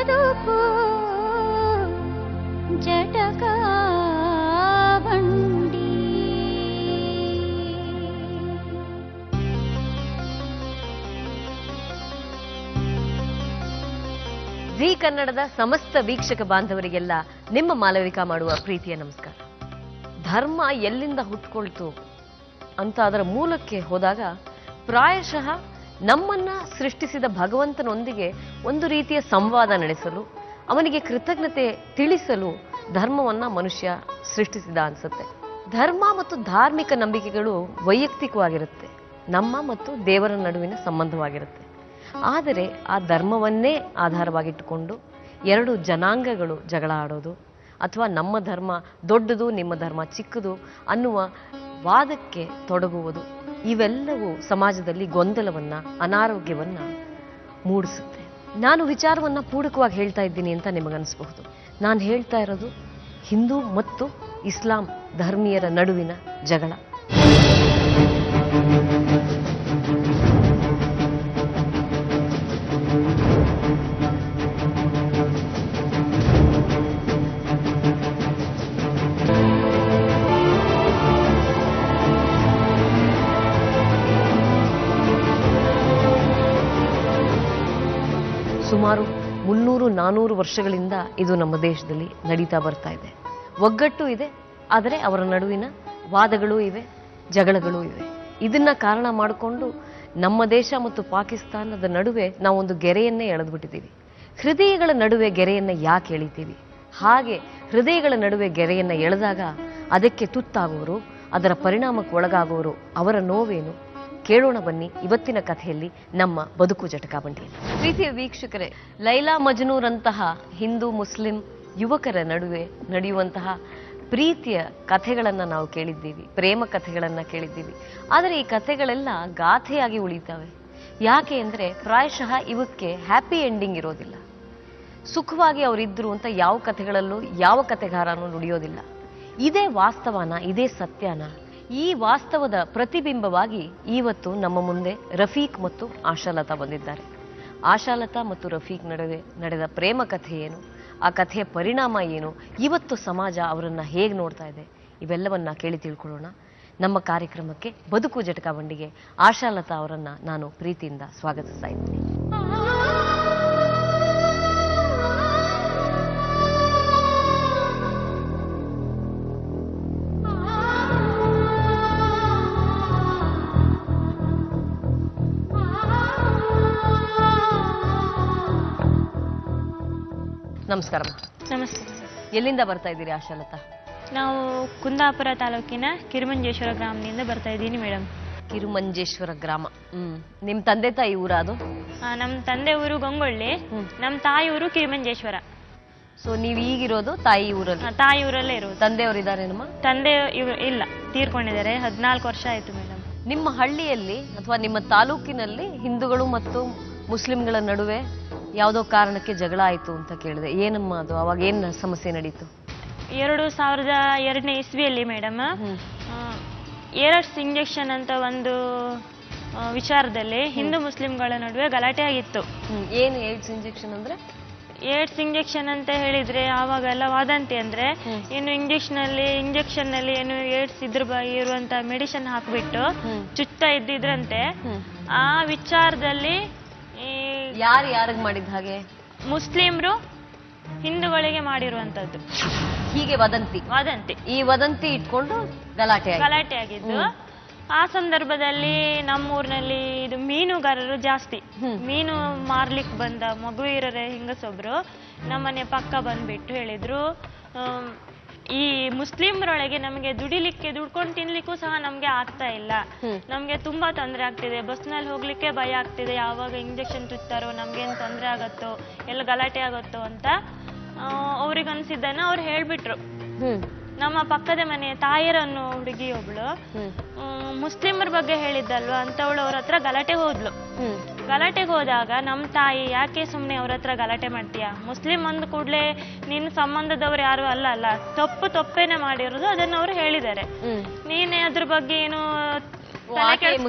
ಬದುಕು ಜಟಕ ಬಂಡಿ. ಜಿ ಕನ್ನಡದ ಸಮಸ್ತ ವೀಕ್ಷಕ ಬಾಂಧವರಿಗೆಲ್ಲ ನಿಮ್ಮ ಮಾಲವಿಕಾ ಮಾಡುವ ಪ್ರೀತಿಯ ನಮಸ್ಕಾರ. ಧರ್ಮ ಎಲ್ಲಿಂದ ಹುಟ್ಕೊಳ್ತು ಅಂತ ಅದರ ಮೂಲಕ್ಕೆ ಹೋದಾಗ ಪ್ರಾಯಶಃ ನಮ್ಮನ್ನ ಸೃಷ್ಟಿಸಿದ ಭಗವಂತನೊಂದಿಗೆ ಒಂದು ರೀತಿಯ ಸಂವಾದ ನಡೆಸಲು, ಅವನಿಗೆ ಕೃತಜ್ಞತೆ ತಿಳಿಸಲು ಧರ್ಮವನ್ನ ಮನುಷ್ಯ ಸೃಷ್ಟಿಸಿದ ಅನ್ಸುತ್ತೆ. ಧರ್ಮ ಮತ್ತು ಧಾರ್ಮಿಕ ನಂಬಿಕೆಗಳು ವೈಯಕ್ತಿಕವಾಗಿರುತ್ತೆ, ನಮ್ಮ ಮತ್ತು ದೇವರ ನಡುವಿನ ಸಂಬಂಧವಾಗಿರುತ್ತೆ. ಆದರೆ ಆ ಧರ್ಮವನ್ನೇ ಆಧಾರವಾಗಿಟ್ಟುಕೊಂಡು ಎರಡು ಜನಾಂಗಗಳು ಜಗಳ ಆಡೋದು ಅಥವಾ ನಮ್ಮ ಧರ್ಮ ದೊಡ್ಡದು ನಿಮ್ಮ ಧರ್ಮ ಚಿಕ್ಕದು ಅನ್ನುವ ವಾದಕ್ಕೆ ತೊಡಗುವುದು, ಇವೆಲ್ಲವೂ ಸಮಾಜದಲ್ಲಿ ಗೊಂದಲವನ್ನ, ಅನಾರೋಗ್ಯವನ್ನ ಮೂಡಿಸುತ್ತೆ. ನಾನು ವಿಚಾರವನ್ನ ಪೂರಕವಾಗಿ ಹೇಳ್ತಾ ಇದ್ದೀನಿ ಅಂತ ನಿಮಗನ್ನಿಸಬಹುದು. ನಾನು ಹೇಳ್ತಾ ಇರೋದು ಹಿಂದೂ ಮತ್ತು ಇಸ್ಲಾಂ ಧರ್ಮೀಯರ ನಡುವಿನ ಜಗಳ. ಸುಮಾರು 300-400 ವರ್ಷಗಳಿಂದ ಇದು ನಮ್ಮ ದೇಶದಲ್ಲಿ ನಡೀತಾ ಬರ್ತಾ ಇದೆ. ಒಗ್ಗಟ್ಟು ಇದೆ, ಆದರೆ ಅವರ ನಡುವಿನ ವಾದಗಳೂ ಇವೆ, ಜಗಳಗಳೂ ಇವೆ. ಇದನ್ನ ಕಾರಣ ಮಾಡಿಕೊಂಡು ನಮ್ಮ ದೇಶ ಮತ್ತು ಪಾಕಿಸ್ತಾನದ ನಡುವೆ ನಾವೊಂದು ಗೆರೆಯನ್ನೇ ಎಳೆದ್ಬಿಟ್ಟಿದ್ದೀವಿ. ಹೃದಯಗಳ ನಡುವೆ ಗೆರೆಯನ್ನ ಯಾಕೆ ಎಳಿತೀವಿ? ಹಾಗೆ ಹೃದಯಗಳ ನಡುವೆ ಗೆರೆಯನ್ನ ಎಳೆದಾಗ ಅದಕ್ಕೆ ತುತ್ತಾಗುವರು, ಅದರ ಪರಿಣಾಮಕ್ಕೆ ಒಳಗಾಗುವರು, ಅವರ ನೋವೇನು ಕೇಳೋಣ ಬನ್ನಿ ಇವತ್ತಿನ ಕಥೆಯಲ್ಲಿ ನಮ್ಮ ಬದುಕು ಜಟಕ ಬಂಡಿಯಲ್ಲಿ. ಪ್ರೀತಿಯ ವೀಕ್ಷಕರೇ, ಲೈಲಾ ಮಜ್ನೂರಂತಹ ಹಿಂದೂ ಮುಸ್ಲಿಂ ಯುವಕರ ನಡುವೆ ನಡೆಯುವಂತಹ ಪ್ರೀತಿಯ ಕಥೆಗಳನ್ನ ನಾವು ಕೇಳಿದ್ದೀವಿ, ಪ್ರೇಮ ಕಥೆಗಳನ್ನ ಕೇಳಿದ್ದೀವಿ. ಆದರೆ ಈ ಕಥೆಗಳೆಲ್ಲ ಗಾಥೆಯಾಗಿ ಉಳಿತಾವೆ. ಯಾಕೆ ಅಂದ್ರೆ ಪ್ರಾಯಶಃ ಇವಕ್ಕೆ ಹ್ಯಾಪಿ ಎಂಡಿಂಗ್ ಇರೋದಿಲ್ಲ. ಸುಖವಾಗಿ ಅವರಿದ್ರು ಅಂತ ಯಾವ ಕಥೆಗಳಲ್ಲೂ ಯಾವ ಕಥೆಗಾರನೂ ನುಡಿಯೋದಿಲ್ಲ. ಇದೇ ವಾಸ್ತವನ, ಇದೇ ಸತ್ಯನ, ಈ ವಾಸ್ತವದ ಪ್ರತಿಬಿಂಬವಾಗಿ ಇವತ್ತು ನಮ್ಮ ಮುಂದೆ ರಫೀಕ್ ಮತ್ತು ಆಶಾಲತಾ ಬಂದಿದ್ದಾರೆ. ಆಶಾಲತಾ ಮತ್ತು ರಫೀಕ್ ನಡುವೆ ನಡೆದ ಪ್ರೇಮ ಕಥೆ ಏನು, ಆ ಕಥೆಯ ಪರಿಣಾಮ ಏನು, ಇವತ್ತು ಸಮಾಜ ಅವರನ್ನ ಹೇಗೆ ನೋಡ್ತಾ ಇದೆ, ಇವೆಲ್ಲವನ್ನ ಕೇಳಿ ತಿಳ್ಕೊಳ್ಳೋಣ. ನಮ್ಮ ಕಾರ್ಯಕ್ರಮಕ್ಕೆ ಬದುಕು ಜಟಕ ಬಂಡಿಗೆ ಆಶಾಲತಾ ಅವರನ್ನ ನಾನು ಪ್ರೀತಿಯಿಂದ ಸ್ವಾಗತಿಸ್ತಾ ಇದ್ದೀನಿ. ನಮಸ್ಕಾರ. ನಮಸ್ತೆ. ಎಲ್ಲಿಂದ ಬರ್ತಾ ಇದ್ದೀರಿ ಆಶಾಲತಾ? ನಾವು ಕುಂದಾಪುರ ತಾಲೂಕಿನ ಕಿರುಮಂಜೇಶ್ವರ ಗ್ರಾಮದಿಂದ ಬರ್ತಾ ಇದ್ದೀನಿ ಮೇಡಮ್. ಕಿರುಮಂಜೇಶ್ವರ ಗ್ರಾಮ. ನಿಮ್ ತಂದೆ ತಾಯಿ ಊರ ಅದು? ನಮ್ಮ ತಂದೆ ಊರು ಗಂಗೊಳ್ಳಿ, ನಮ್ಮ ತಾಯಿ ಊರು ಕಿರುಮಂಜೇಶ್ವರ. ಸೊ ನೀವ್ ಈಗಿರೋದು ತಾಯಿ ಊರಲ್ಲಿ? ತಾಯಿ ಊರಲ್ಲೇ ಇರೋದು. ತಂದೆಯವರಿದ್ದಾರೆ? ನಮ್ಮ ತಂದೆ ಇಲ್ಲ, ತೀರ್ಕೊಂಡಿದ್ದಾರೆ. 14 ವರ್ಷ ಆಯ್ತು ಮೇಡಮ್. ನಿಮ್ಮ ಹಳ್ಳಿಯಲ್ಲಿ ಅಥವಾ ನಿಮ್ಮ ತಾಲೂಕಿನಲ್ಲಿ ಹಿಂದೂಗಳು ಮತ್ತು ಮುಸ್ಲಿಂಗಳ ನಡುವೆ ಯಾವುದೋ ಕಾರಣಕ್ಕೆ ಜಗಳ ಆಯ್ತು ಅಂತ ಕೇಳಿದೆ. ಏನಮ್ಮ ಅದು? ಅವಾಗ ಏನ್ ಸಮಸ್ಯೆ ನಡೀತು? 2002ನೇ ಇಸ್ವಿಯಲ್ಲಿ ಮೇಡಮ್, ಏರ್ಸ್ ಇಂಜೆಕ್ಷನ್ ಅಂತ ಒಂದು ವಿಚಾರದಲ್ಲಿ ಹಿಂದೂ ಮುಸ್ಲಿಂಗಳ ನಡುವೆ ಗಲಾಟೆ ಆಗಿತ್ತು. ಏನು ಏಡ್ಸ್ ಇಂಜೆಕ್ಷನ್ ಅಂದ್ರೆ? ಏಡ್ಸ್ ಇಂಜೆಕ್ಷನ್ ಅಂತ ಹೇಳಿದ್ರೆ ಆವಾಗೆಲ್ಲ ವಾದಂತಿ ಅಂದ್ರೆ ಏನು ಇಂಜೆಕ್ಷನ್ ನಲ್ಲಿ ಏನು ಏಡ್ಸ್ ಇರುವಂತ ಮೆಡಿಸಿನ್ ಹಾಕ್ಬಿಟ್ಟು ಚುಚ್ತಾ ಇದ್ದಿದ್ರಂತೆ. ಆ ವಿಚಾರದಲ್ಲಿ ಯಾರಿಗೆ ಮಾಡಿದ ಹಾಗೆ? ಮುಸ್ಲಿಮ್ರು ಹಿಂದೂಗಳಿಗೆ ಮಾಡಿರುವಂತದ್ದು. ಹೀಗೆ ವದಂತಿ ಈ ವದಂತಿ ಇಟ್ಕೊಂಡು ಗಲಾಟೆ ಆಗಿದ್ದು. ಆ ಸಂದರ್ಭದಲ್ಲಿ ನಮ್ಮೂರಿನಲ್ಲಿ ಇದು ಮೀನುಗಾರರು ಜಾಸ್ತಿ, ಮೀನು ಮಾರ್ಲಿಕ್ಕೆ ಬಂದ ಮಗುವಿರರೆ ಹೆಂಗಸೊಬ್ರು ನಮ್ಮನೆ ಪಕ್ಕ ಬಂದ್ಬಿಟ್ಟು ಹೇಳಿದ್ರು, ಈ ಮುಸ್ಲಿಮ್ರೊಳಗೆ ನಮಗೆ ದುಡ್ಕೊಂಡು ತಿನ್ಲಿಕ್ಕೂ ಸಹ ನಮ್ಗೆ ಆಗ್ತಾ ಇಲ್ಲ, ನಮ್ಗೆ ತುಂಬಾ ತೊಂದರೆ ಆಗ್ತಿದೆ, ಬಸ್ನಲ್ಲಿ ಹೋಗ್ಲಿಕ್ಕೆ ಭಯ ಆಗ್ತಿದೆ, ಯಾವಾಗ ಇಂಜೆಕ್ಷನ್ ಚುಚ್ತಾರೋ ನಮ್ಗೇನ್ ತೊಂದರೆ ಆಗತ್ತೋ, ಎಲ್ಲ ಗಲಾಟೆ ಆಗತ್ತೋ ಅಂತ ಅವ್ರಿಗೆ ಅನ್ಸಿದ್ದನ್ನ ಅವ್ರು ಹೇಳ್ಬಿಟ್ರು. ನಮ್ಮ ಪಕ್ಕದ ಮನೆ ತಾಯಿರನ್ನು ಹುಡುಗಿ ಒಬ್ಳು ಮುಸ್ಲಿಮರ ಬಗ್ಗೆ ಹೇಳಿದ್ದಲ್ವಾ ಅಂತವಳು ಅವ್ರ ಹತ್ರ ಗಲಾಟೆಗೆ ಹೋದಾಗ ನಮ್ಮ ತಾಯಿ, ಯಾಕೆ ಸುಮ್ನೆ ಅವ್ರ ಹತ್ರ ಗಲಾಟೆ ಮಾಡ್ತೀಯಾ, ಮುಸ್ಲಿಂ ಅಂದ ಕೂಡ್ಲೆ ನಿನ್ನ ಸಂಬಂಧದವ್ರು ಯಾರು ಅಲ್ಲ, ತಪ್ಪೇನೆ ಮಾಡಿರೋದು, ಅದನ್ನ ಅವ್ರು ಹೇಳಿದ್ದಾರೆ, ನೀನೇ ಅದ್ರ ಬಗ್ಗೆ ಏನು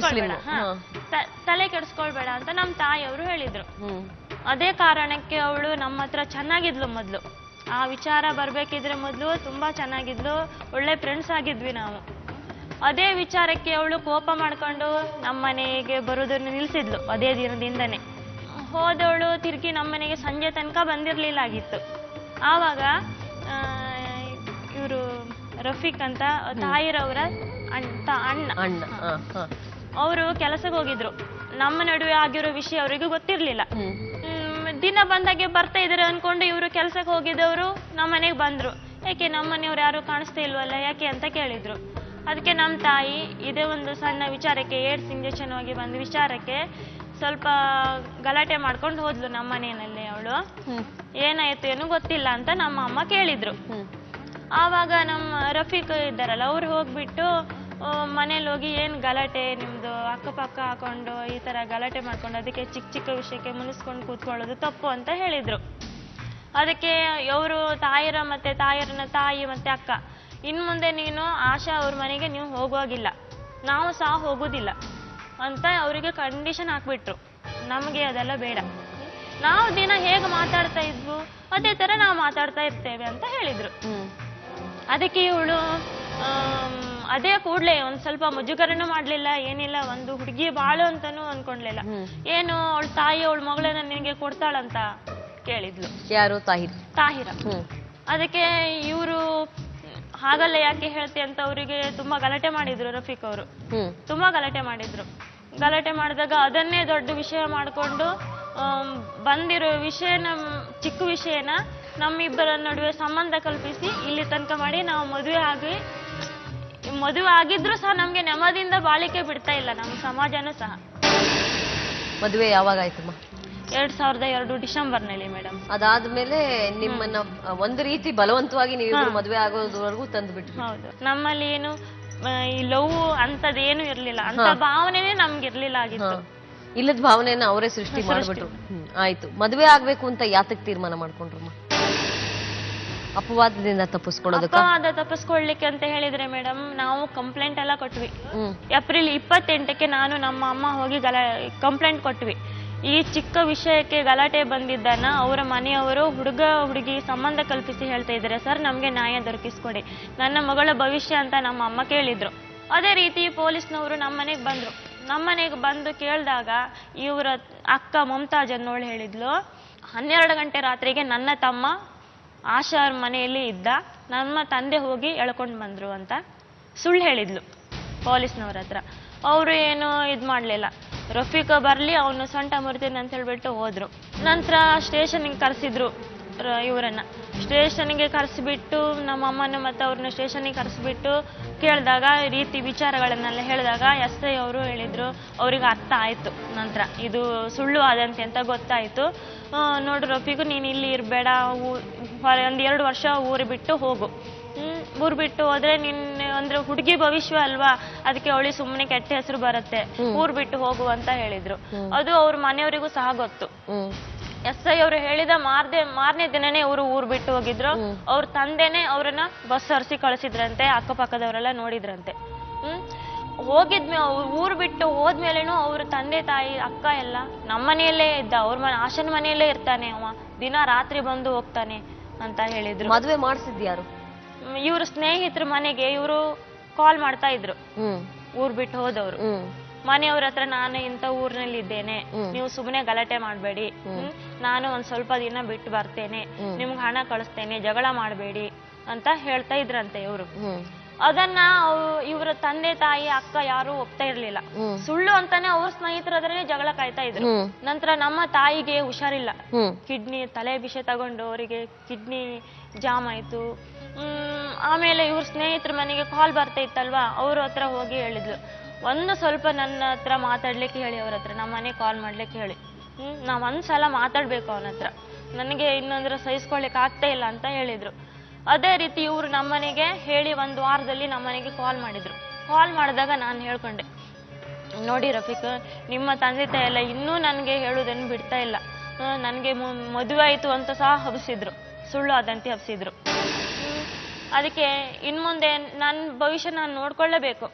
ತಲೆ ಕೆಡಿಸ್ಕೊಳ್ಬೇಡ ಅಂತ ನಮ್ಮ ತಾಯಿಯವರು ಹೇಳಿದ್ರು. ಅದೇ ಕಾರಣಕ್ಕೆ ಅವಳು ನಮ್ಮ ಹತ್ರ ಚೆನ್ನಾಗಿದ್ಲು ಮೊದಲು. ಆ ವಿಚಾರ ಬರ್ಬೇಕಿದ್ರೆ ಮೊದಲು ತುಂಬಾ ಚೆನ್ನಾಗಿದ್ಲು, ಒಳ್ಳೆ ಫ್ರೆಂಡ್ಸ್ ಆಗಿದ್ವಿ ನಾವು. ಅದೇ ವಿಚಾರಕ್ಕೆ ಅವಳು ಕೋಪ ಮಾಡ್ಕೊಂಡು ನಮ್ಮ ಮನೆಗೆ ಬರೋದನ್ನು ನಿಲ್ಸಿದ್ಲು. ಅದೇ ದಿನದಿಂದನೇ ಹೋದವಳು ತಿರುಗಿ ನಮ್ಮ ಮನೆಗೆ ಸಂಜೆ ತನಕ ಬಂದಿರ್ಲಿಲ್ಲ ಆಗಿತ್ತು. ಆವಾಗ ಇವರು ರಫೀಕ್ ಅಂತ ತಾಯಿರವರ ಅಣ್ಣ ಅವರು ಕೆಲಸಕ್ಕೆ ಹೋಗಿದ್ರು. ನಮ್ಮ ನಡುವೆ ಆಗಿರೋ ವಿಷಯ ಅವರಿಗೆ ಗೊತ್ತಿರ್ಲಿಲ್ಲ. ದಿನ ಬಂದಾಗೆ ಬರ್ತಾ ಇದಾರೆ ಅನ್ಕೊಂಡು ಇವರು ಕೆಲ್ಸಕ್ಕೆ ಹೋಗಿದ್ದವರು ನಮ್ಮ ಮನೆಗೆ ಬಂದ್ರು. ಯಾಕೆ ನಮ್ಮ ಮನೆಯವ್ರು ಯಾರು ಕಾಣಿಸ್ತಾ ಇಲ್ವಲ್ಲ ಯಾಕೆ ಅಂತ ಕೇಳಿದ್ರು. ಅದಕ್ಕೆ ನಮ್ಮ ತಾಯಿ ಇದೇ ಒಂದು ಸಣ್ಣ ವಿಚಾರಕ್ಕೆ, ಏಡ್ಸ್ ಇಂಜೆಕ್ಷನ್ ಹೋಗಿ ಬಂದ ವಿಚಾರಕ್ಕೆ ಸ್ವಲ್ಪ ಗಲಾಟೆ ಮಾಡ್ಕೊಂಡು ಹೋದ್ಲು ನಮ್ಮ ಮನೆಯಲ್ಲಿ. ಅವಳು ಏನಾಯ್ತು ಏನು ಗೊತ್ತಿಲ್ಲ ಅಂತ ನಮ್ಮ ಅಮ್ಮ ಕೇಳಿದ್ರು. ಆವಾಗ ನಮ್ಮ ರಫೀಕ್ ಇದ್ದಾರಲ್ಲ ಅವ್ರು ಹೋಗ್ಬಿಟ್ಟು ಮನೇಲಿ ಹೋಗಿ ಏನ್ ಗಲಾಟೆ ನಿಮ್ದು, ಅಕ್ಕಪಕ್ಕ ಹಾಕೊಂಡು ಈ ತರ ಗಲಾಟೆ ಮಾಡ್ಕೊಂಡು ಅದಕ್ಕೆ ಚಿಕ್ಕ ಚಿಕ್ಕ ವಿಷಯಕ್ಕೆ ಮುನಿಸ್ಕೊಂಡು ಕೂತ್ಕೊಳ್ಳೋದು ತಪ್ಪು ಅಂತ ಹೇಳಿದ್ರು. ಅದಕ್ಕೆ ಅವರು ತಾಯಿರನ ತಾಯಿ ಮತ್ತೆ ಅಕ್ಕ, ಇನ್ ಮುಂದೆ ನೀನು ಆಶಾ ಅವ್ರ ಮನೆಗೆ ನೀವು ಹೋಗೋಗಿಲ್ಲ, ನಾವು ಸಹ ಹೋಗೋದಿಲ್ಲ ಅಂತ ಅವರಿಗೆ ಕಂಡೀಷನ್ ಹಾಕ್ಬಿಟ್ರು. ನಮಗೆ ಅದೆಲ್ಲ ಬೇಡ, ನಾವು ದಿನ ಹೇಗೆ ಮಾತಾಡ್ತಾ ಇದ್ವು ಅದೇ ತರ ನಾವು ಮಾತಾಡ್ತಾ ಇರ್ತೇವೆ ಅಂತ ಹೇಳಿದ್ರು. ಅದಕ್ಕೆ ಇವಳು ಅದೇ ಕೂಡ್ಲೆ ಒಂದ್ ಸ್ವಲ್ಪ ಮುಜುಗರನು ಮಾಡ್ಲಿಲ್ಲ, ಏನಿಲ್ಲ, ಒಂದು ಹುಡುಗಿ ಬಾಳು ಅಂತಾನು ಅನ್ಕೊಂಡ್ಲಿಲ್ಲ. ಏನು ಅವಳ ತಾಯಿ ಅವಳ ಮಗಳನ್ನ ನಿನಗೆ ಕೊಡ್ತಾಳಂತ ಕೇಳಿದ್ಲು. ಯಾರು? ತಾಹಿರ. ಅದಕ್ಕೆ ಇವರು ಹಾಗಲ್ಲ ಯಾಕೆ ಹೇಳ್ತಿ ಅಂತ ಅವರಿಗೆ ತುಂಬಾ ಗಲಾಟೆ ಮಾಡಿದ್ರು. ರಫೀಕ್ ಅವರು ತುಂಬಾ ಗಲಾಟೆ ಮಾಡಿದ್ರು. ಗಲಾಟೆ ಮಾಡಿದಾಗ ಅದನ್ನೇ ದೊಡ್ಡ ವಿಷಯ ಮಾಡ್ಕೊಂಡು ಬಂದಿರೋ ವಿಷಯನ, ಚಿಕ್ಕ ವಿಷಯನ ನಮ್ಮಿಬ್ಬರ ನಡುವೆ ಸಂಬಂಧ ಕಲ್ಪಿಸಿ ಇಲ್ಲಿ ತನಕ ಮಾಡಿ ನಾವು ಮದುವೆ ಆಗಿದ್ರು ಸಹ ನಮ್ಗೆ ನೆಮ್ಮದಿಯಿಂದ ಬಾಳಿಕೆ ಬಿಡ್ತಾ ಇಲ್ಲ ನಮ್ಮ ಸಮಾಜನೂ ಸಹ. ಮದುವೆ ಯಾವಾಗ ಆಯ್ತಮ್ಮ? 2002 ಡಿಸೆಂಬರ್ನಲ್ಲಿ ಮೇಡಮ್. ಅದಾದ್ಮೇಲೆ ನಿಮ್ಮನ್ನ ಒಂದು ರೀತಿ ಬಲವಂತವಾಗಿ ನೀವು ಮದುವೆ ಆಗೋದ್ವರೆಗೂ ತಂದ್ಬಿಟ್ರು. ಹೌದು. ನಮ್ಮಲ್ಲಿ ಏನು ಈ ಲವ್ ಅಂತದ್ ಏನು ಇರ್ಲಿಲ್ಲ, ಅಂತ ಭಾವನೆನೇ ನಮ್ಗೆ ಇರ್ಲಿಲ್ಲ ಆಗಿತ್ತು. ಇಲ್ಲದ ಭಾವನೆಯನ್ನ ಅವರೇ ಸೃಷ್ಟಿ ಮಾಡ್ಬಿಟ್ರು. ಆಯ್ತು. ಮದುವೆ ಆಗ್ಬೇಕು ಅಂತ ಯಾತಕ್ ತೀರ್ಮಾನ ಮಾಡ್ಕೊಂಡ್ರಮ್ಮ? ಅಪವಾದದಿಂದ ತಪ್ಪಿಸ್ಕೊಳ್ಳಿಕ್ಕೆ ಅಂತ ಹೇಳಿದ್ರೆ ಮೇಡಮ್, ನಾವು ಕಂಪ್ಲೇಂಟ್ ಎಲ್ಲ ಕೊಟ್ವಿ. ಏಪ್ರಿಲ್ 28ಕ್ಕೆ ನಾನು ನಮ್ಮ ಅಮ್ಮ ಹೋಗಿ ಕಂಪ್ಲೇಂಟ್ ಕೊಟ್ವಿ. ಈ ಚಿಕ್ಕ ವಿಷಯಕ್ಕೆ ಗಲಾಟೆ ಬಂದಿದ್ದನ್ನ ಅವರ ಮನೆಯವರು ಹುಡುಗಿ ಸಂಬಂಧ ಕಲ್ಪಿಸಿ ಹೇಳ್ತಾ ಇದ್ದಾರೆ, ಸರ್ ನಮ್ಗೆ ನ್ಯಾಯ ದೊರಕಿಸ್ಕೊಡಿ, ನನ್ನ ಮಗಳ ಭವಿಷ್ಯ ಅಂತ ನಮ್ಮ ಅಮ್ಮ ಕೇಳಿದ್ರು. ಅದೇ ರೀತಿ ಪೊಲೀಸ್ನವರು ನಮ್ಮ ಮನೆಗೆ ಬಂದ್ರು. ನಮ್ಮ ಮನೆಗೆ ಬಂದು ಕೇಳಿದಾಗ ಇವರ ಅಕ್ಕ ಮಮತಾಜ್ ಅನ್ನೋಳು ಹೇಳಿದ್ಲು, 12 ಗಂಟೆ ರಾತ್ರಿಗೆ ನನ್ನ ತಮ್ಮ ಆಶಾ ಮನೆಯಲ್ಲಿ ಇದ್ದ, ನಮ್ಮ ತಂದೆ ಹೋಗಿ ಎಳ್ಕೊಂಡು ಬಂದ್ರು ಅಂತ ಸುಳ್ಳು ಹೇಳಿದ್ಲು ಪೊಲೀಸ್ನವ್ರ ಹತ್ರ. ಅವರು ಏನು ಇದ್ ಮಾಡ್ಲಿಲ್ಲ, ರಫೀಕ ಬರ್ಲಿ ಅವನು ಸೊಂಟ ಮುರಿತೀನಿ ಅಂತ ಹೇಳ್ಬಿಟ್ಟು ಹೋದ್ರು. ನಂತರ ಸ್ಟೇಷನ್ಗೆ ಕರೆಸಿದ್ರು ಇವರನ್ನ. ಸ್ಟೇಷನ್ಗೆ ಕರೆಸಿಬಿಟ್ಟು ನಮ್ಮ ಅಮ್ಮನ ಮತ್ತೆ ಅವ್ರನ್ನ ಸ್ಟೇಷನ್ಗೆ ಕರೆಸಿಬಿಟ್ಟು ಕೇಳಿದಾಗ ರೀತಿ ವಿಚಾರಗಳನ್ನೆಲ್ಲ ಹೇಳಿದಾಗ SI ಅವರು ಹೇಳಿದ್ರು, ಅವ್ರಿಗೆ ಅರ್ಥ ಆಯ್ತು. ನಂತರ ಇದು ಸುಳ್ಳು ಆದಂತೆ ಅಂತ ಗೊತ್ತಾಯ್ತು. ನೋಡು ರಫೀಕು, ನೀನು ಇಲ್ಲಿ ಇರಬೇಡ, 1-2 ವರ್ಷ ಊರು ಬಿಟ್ಟು ಹೋಗು. ಊರು ಬಿಟ್ಟು ಹೋದ್ರೆ ಅಂದ್ರೆ ಹುಡುಗಿ ಭವಿಷ್ಯ ಅಲ್ವಾ, ಅದಕ್ಕೆ ಅವಳಿ ಸುಮ್ಮನೆ ಕೆಟ್ಟ ಹೆಸರು ಬರುತ್ತೆ, ಊರು ಬಿಟ್ಟು ಹೋಗು ಅಂತ ಹೇಳಿದ್ರು. ಅದು ಅವ್ರ ಮನೆಯವರಿಗೂ ಸಹ ಗೊತ್ತು. SI ಅವರು ಹೇಳಿದ ಮಾರನೇ ದಿನನೇ ಅವರು ಊರು ಬಿಟ್ಟು ಹೋಗಿದ್ರು. ಅವ್ರ ತಂದೆನೆ ಅವ್ರನ್ನ ಬಸ್ ಹರಿಸಿ ಕಳಿಸಿದ್ರಂತೆ, ಅಕ್ಕಪಕ್ಕದವರೆಲ್ಲ ನೋಡಿದ್ರಂತೆ. ಊರು ಬಿಟ್ಟು ಹೋದ್ಮೇಲೆನು ಅವ್ರ ತಂದೆ ತಾಯಿ ಅಕ್ಕ ಎಲ್ಲ ನಮ್ಮ ಮನೆಯಲ್ಲೇ ಇದ್ದ, ಆಶನ ಮನೆಯಲ್ಲೇ ಇರ್ತಾನೆ ಅವ, ದಿನ ರಾತ್ರಿ ಬಂದು ಹೋಗ್ತಾನೆ ಅಂತ ಹೇಳಿದ್ರು. ಮದುವೆ ಮಾಡಿಸಿದ್ಯಾರು? ಇವ್ರ ಸ್ನೇಹಿತರ ಮನೆಗೆ ಇವರು ಕಾಲ್ ಮಾಡ್ತಾ ಇದ್ರು. ಊರ್ ಬಿಟ್ಟು ಹೋದವ್ರು ಮನೆಯವ್ರ ಹತ್ರ, ನಾನು ಇಂಥ ಊರಿನಲ್ಲಿ ಇದ್ದೇನೆ, ನೀವು ಸುಮ್ಮನೆ ಗಲಾಟೆ ಮಾಡ್ಬೇಡಿ, ನಾನು ಒಂದ್ ಸ್ವಲ್ಪ ದಿನ ಬಿಟ್ಟು ಬರ್ತೇನೆ, ನಿಮ್ಗೆ ಹಣ ಕಳಿಸ್ತೇನೆ, ಜಗಳ ಮಾಡ್ಬೇಡಿ ಅಂತ ಹೇಳ್ತಾ ಇದ್ರಂತೆ ಇವ್ರು. ಅದನ್ನ ಇವ್ರ ತಂದೆ ತಾಯಿ ಅಕ್ಕ ಯಾರು ಒಪ್ತಾ ಇರ್ಲಿಲ್ಲ. ಸುಳ್ಳು ಅಂತಾನೆ ಅವ್ರ ಸ್ನೇಹಿತರದ್ರೇ ಜಗಳ ಕಾಯ್ತಾ ಇದ್ರು. ನಂತರ ನಮ್ಮ ತಾಯಿಗೆ ಹುಷಾರಿಲ್ಲ, ಕಿಡ್ನಿ ತಲೆ ವಿಷ ತಗೊಂಡು ಅವರಿಗೆ ಕಿಡ್ನಿ ಜಾಮ್ ಆಯ್ತು. ಆಮೇಲೆ ಇವ್ರ ಸ್ನೇಹಿತರ ಮನೆಗೆ ಕಾಲ್ ಬರ್ತಾ ಇತ್ತಲ್ವಾ, ಅವ್ರ ಹತ್ರ ಹೋಗಿ ಹೇಳಿದ್ಲು, ಒಂದು ಸ್ವಲ್ಪ ನನ್ನ ಹತ್ರ ಮಾತಾಡ್ಲಿಕ್ಕೆ ಹೇಳಿ, ಅವ್ರ ಹತ್ರ ನಮ್ಮ ಮನೆ ಕಾಲ್ ಮಾಡ್ಲಿಕ್ಕೆ ಹೇಳಿ, ನಾವ್ ಒಂದ್ಸಲ ಮಾತಾಡ್ಬೇಕು ಅವನ ಹತ್ರ, ನನಗೆ ಇನ್ನೊಂದ್ರ ಸಹಿಸ್ಕೊಳ್ಲಿಕ್ಕೆ ಆಗ್ತಾ ಇಲ್ಲ ಅಂತ ಹೇಳಿದ್ರು. ಅದೇ ರೀತಿ ಇವ್ರು ನಮ್ಮನೆಗೆ ಹೇಳಿ 1 ವಾರದಲ್ಲಿ ನಮ್ಮನೆಗೆ ಕಾಲ್ ಮಾಡಿದ್ರು. ಕಾಲ್ ಮಾಡಿದಾಗ ನಾನು ಹೇಳ್ಕೊಂಡೆ, ನೋಡಿ ರಫೀಕ್, ನಿಮ್ಮ ತಂದೆ ತಾಯಿ ಎಲ್ಲ ಇನ್ನೂ ನನಗೆ ಹೇಳುವುದನ್ನು ಬಿಡ್ತಾ ಇಲ್ಲ, ನನಗೆ ಮದುವೆ ಆಯ್ತು ಅಂತ ಸಹ ಹಬ್ಸಿದ್ರು, ಸುಳ್ಳು ಆದಂತೆ ಹಬ್ಸಿದ್ರು. ಅದಕ್ಕೆ ಇನ್ಮುಂದೆ ನನ್ನ ಭವಿಷ್ಯ ನಾನು ನೋಡ್ಕೊಳ್ಳೇಬೇಕು,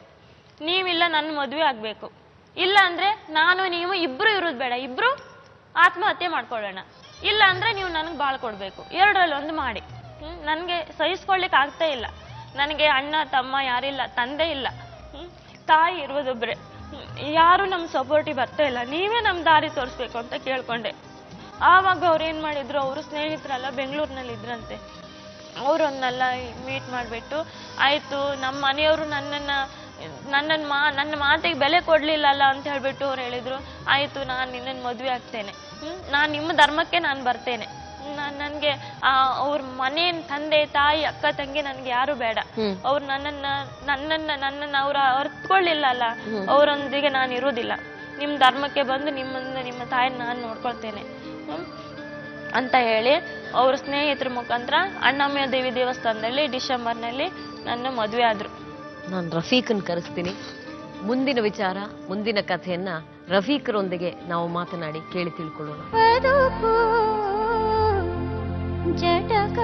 ನೀವಿಲ್ಲ ನನ್ನ ಮದುವೆ ಆಗ್ಬೇಕು, ಇಲ್ಲ ಅಂದ್ರೆ ನಾನು ನೀವು ಇಬ್ರು ಇರೋದು ಬೇಡ, ಇಬ್ರು ಆತ್ಮಹತ್ಯೆ ಮಾಡ್ಕೊಳ್ಳೋಣ, ಇಲ್ಲ ಅಂದ್ರೆ ನೀವು ನನಗೆ ಬಾಳ್ ಕೊಡ್ಬೇಕು, ಎರಡರಲ್ಲಿ ಒಂದು ಮಾಡಿ. ನನಗೆ ಸಹಿಸ್ಕೊಳ್ಲಿಕ್ಕೆ ಆಗ್ತಾ ಇಲ್ಲ. ನನಗೆ ಅಣ್ಣ ತಮ್ಮ ಯಾರಿಲ್ಲ, ತಂದೆ ಇಲ್ಲ, ತಾಯಿ ಇರುವುದೊಬ್ರೆ, ಯಾರು ನಮ್ಮ ಸಪೋರ್ಟಿಗೆ ಬರ್ತಾ ಇಲ್ಲ, ನೀವೇ ನಮ್ಮ ದಾರಿ ತೋರಿಸ್ಬೇಕು ಅಂತ ಕೇಳ್ಕೊಂಡೆ. ಆವಾಗ ಅವ್ರು ಏನ್ ಮಾಡಿದ್ರು, ಅವರು ಸ್ನೇಹಿತರೆಲ್ಲ ಬೆಂಗಳೂರಿನಲ್ಲಿ ಇದ್ರಂತೆ. ಅವರನ್ನೆಲ್ಲ ಮೀಟ್ ಮಾಡಿಬಿಟ್ಟು, ಆಯ್ತು ನಮ್ಮ ಮನೆಯವರು ನನ್ನ ಮಾತಿಗೆ ಬೆಲೆ ಕೊಡ್ಲಿಲ್ಲಲ್ಲ ಅಂತ ಹೇಳ್ಬಿಟ್ಟು ಅವ್ರು ಹೇಳಿದ್ರು, ಆಯ್ತು ನಾನು ನಿನ್ನನ್ನು ಮದುವೆ ಆಗ್ತೇನೆ, ನಾನು ನಿಮ್ಮ ಧರ್ಮಕ್ಕೆ ನಾನು ಬರ್ತೇನೆ, ನನ್ಗೆ ಅವ್ರ ಮನೆ ತಂದೆ ತಾಯಿ ಅಕ್ಕ ತಂಗಿ ನನ್ಗೆ ಯಾರು ಬೇಡ, ಅವ್ರು ನನ್ನನ್ನ ಅವ್ರ ಅರ್ಥಕೊಳ್ಳಿಲ್ಲ ಅಲ್ಲ, ಅವರೊಂದಿಗೆ ನಾನು ಇರೋದಿಲ್ಲ, ನಿಮ್ ಧರ್ಮಕ್ಕೆ ಬಂದು ನಿಮ್ಮ ತಾಯಿನ ನಾನು ನೋಡ್ಕೊಳ್ತೇನೆ ಅಂತ ಹೇಳಿ ಅವ್ರ ಸ್ನೇಹಿತರ ಮುಖಾಂತರ ಅಣ್ಣಮ್ಮ ದೇವಿ ದೇವಸ್ಥಾನದಲ್ಲಿ ಡಿಸೆಂಬರ್ನಲ್ಲಿ ನನ್ನ ಮದುವೆ ಆದ್ರು. ನಾನು ರಫೀಕನ್ ಕರೆಸ್ತೀನಿ. ಮುಂದಿನ ವಿಚಾರ, ಮುಂದಿನ ಕಥೆಯನ್ನ ರಫೀಕರೊಂದಿಗೆ ನಾವು ಮಾತನಾಡಿ ಕೇಳಿ ತಿಳ್ಕೊಳ್ಳೋಣ. ಜಟಕ